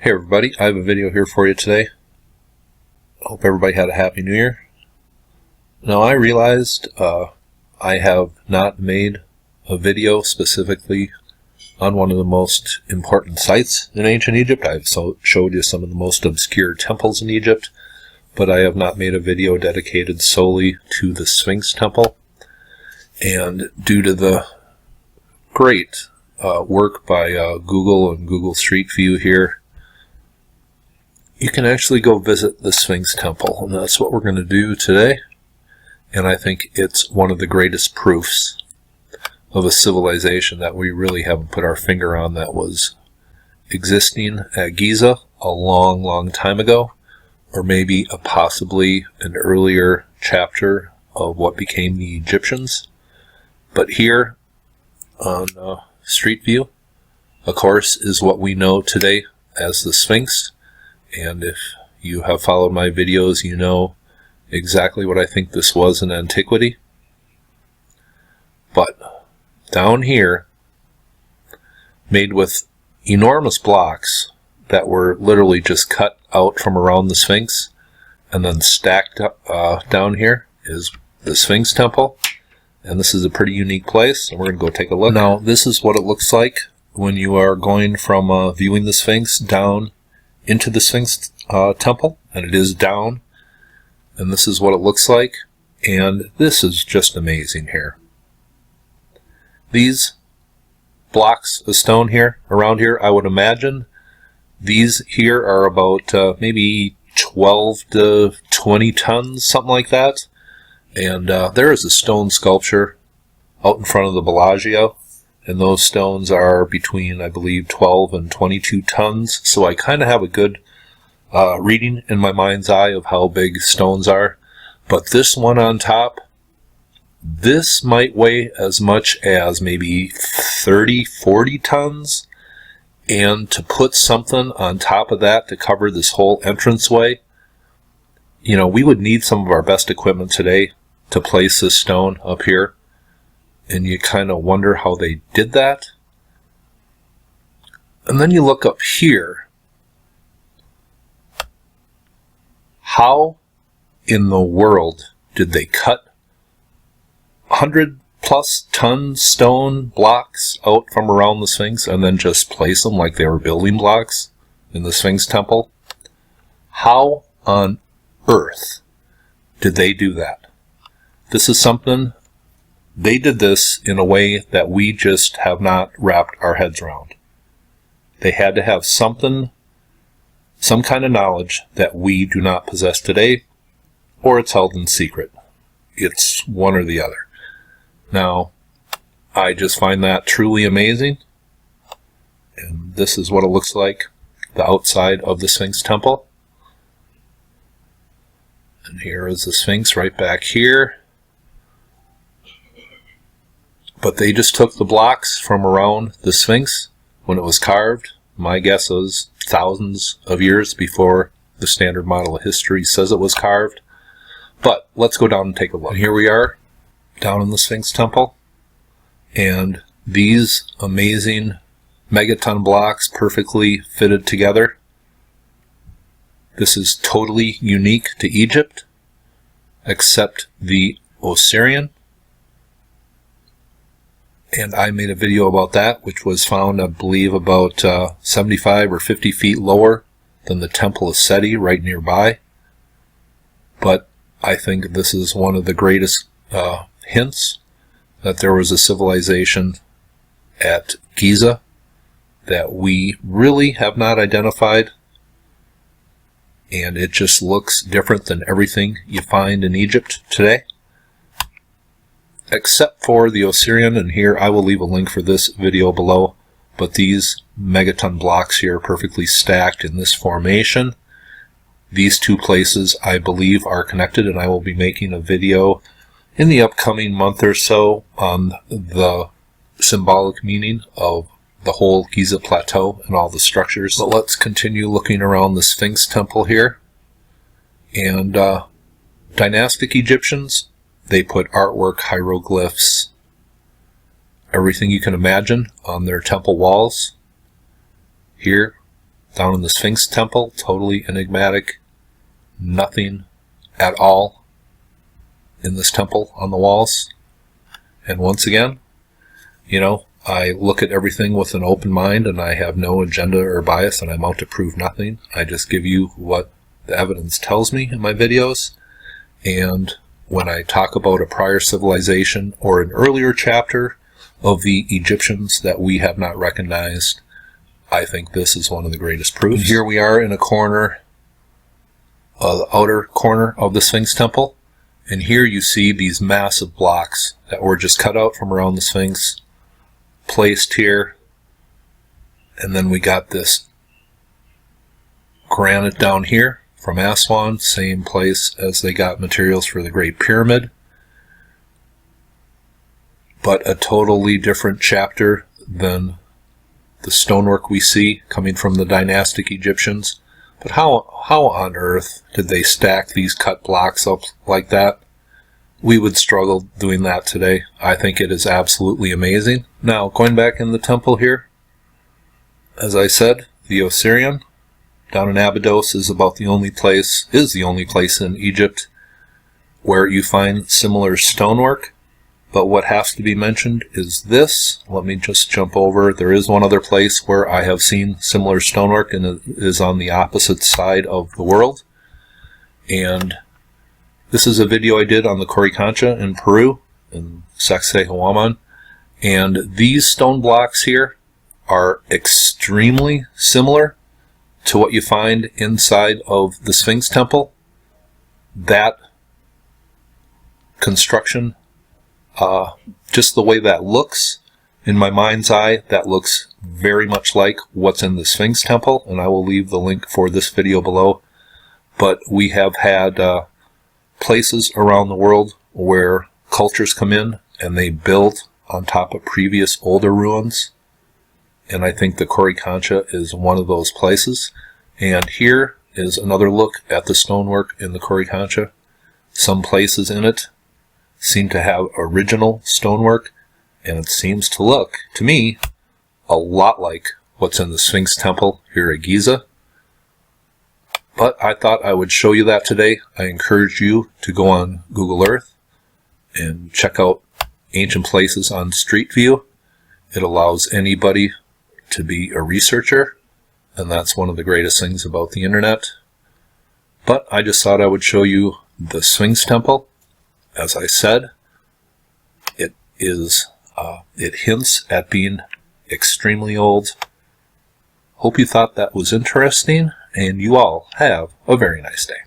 Hey everybody, I have a video here for you today. Hope everybody had a happy new year. Now I realized I have not made a video specifically on one of the most important sites in ancient Egypt. I've showed you some of the most obscure temples in Egypt, but I have not made a video dedicated solely to the Sphinx Temple. And due to the great work by Google and Google Street View here, you can actually go visit the Sphinx Temple, and that's what we're going to do today. And I think it's one of the greatest proofs of a civilization that we really haven't put our finger on that was existing at Giza a long, long time ago, or maybe possibly an earlier chapter of what became the Egyptians. But here on Street View, of course, is what we know today as the Sphinx. And if you have followed my videos, you know exactly what I think this was in antiquity. But down here, made with enormous blocks that were literally just cut out from around the Sphinx and then stacked up down here, is the Sphinx Temple. And this is a pretty unique place, and we're going to go take a look. Now, this is what it looks like when you are going from viewing the Sphinx down into the Sphinx Temple, and it is down, and this is what it looks like, and this is just amazing here. These blocks of stone here, around here, I would imagine these here are about maybe 12 to 20 tons, something like that, and there is a stone sculpture out in front of the Bellagio. And those stones are between, I believe, 12 and 22 tons. So I kind of have a good reading in my mind's eye of how big stones are. But this one on top, this might weigh as much as maybe 30, 40 tons. And to put something on top of that to cover this whole entranceway, you know, we would need some of our best equipment today to place this stone up here. And you kind of wonder how they did that. And then you look up here. How in the world did they cut 100+ ton stone blocks out from around the Sphinx and then just place them like they were building blocks in the Sphinx Temple? How on earth did they do that? This is something. They did this in a way that we just have not wrapped our heads around. They had to have something, some kind of knowledge that we do not possess today, or it's held in secret. It's one or the other. Now, I just find that truly amazing. And this is what it looks like, the outside of the Sphinx Temple. And here is the Sphinx right back here. But they just took the blocks from around the Sphinx when it was carved. My guess is thousands of years before the standard model of history says it was carved. But let's go down and take a look. And here we are down in the Sphinx Temple. And these amazing megaton blocks perfectly fitted together. This is totally unique to Egypt, except the Osirian. And I made a video about that, which was found, I believe, about 75 or 50 feet lower than the Temple of Seti right nearby. But I think this is one of the greatest hints that there was a civilization at Giza that we really have not identified. And it just looks different than everything you find in Egypt today, except for the Osirian, and here I will leave a link for this video below. But these megaton blocks here are perfectly stacked in this formation. These two places, I believe, are connected, and I will be making a video in the upcoming month or so on the symbolic meaning of the whole Giza plateau and all the structures. But let's continue looking around the Sphinx Temple here. And dynastic Egyptians, they put artwork, hieroglyphs, everything you can imagine on their temple walls. Here, down in the Sphinx Temple, totally enigmatic, nothing at all in this temple on the walls. And once again, you know, I look at everything with an open mind, and I have no agenda or bias, and I'm out to prove nothing. I just give you what the evidence tells me in my videos. And when I talk about a prior civilization or an earlier chapter of the Egyptians that we have not recognized, I think this is one of the greatest proofs. And here we are in a corner, the outer corner of the Sphinx Temple. And here you see these massive blocks that were just cut out from around the Sphinx, placed here. And then we got this granite down here from Aswan, same place as they got materials for the Great Pyramid. But a totally different chapter than the stonework we see coming from the dynastic Egyptians. But how on earth did they stack these cut blocks up like that? We would struggle doing that today. I think it is absolutely amazing. Now, going back in the temple here, as I said, the Osirian down in Abydos is the only place in Egypt where you find similar stonework. But what has to be mentioned is this. Let me just jump over. There is one other place where I have seen similar stonework, and it is on the opposite side of the world. And this is a video I did on the Coricancha in Peru, in Sacsayhuaman. And these stone blocks here are extremely similar to what you find inside of the Sphinx Temple. That construction, just the way that looks, in my mind's eye, that looks very much like what's in the Sphinx Temple, and I will leave the link for this video below. But we have had places around the world where cultures come in and they build on top of previous older ruins, and I think the Coricancha is one of those places. And here is another look at the stonework in the Coricancha. Some places in it seem to have original stonework, and it seems to look, to me, a lot like what's in the Sphinx Temple here at Giza. But I thought I would show you that today. I encourage you to go on Google Earth and check out ancient places on Street View. It allows anybody to be a researcher, and that's one of the greatest things about the internet. But I just thought I would show you the Sphinx Temple. As I said, it hints at being extremely old. Hope you thought that was interesting, and you all have a very nice day.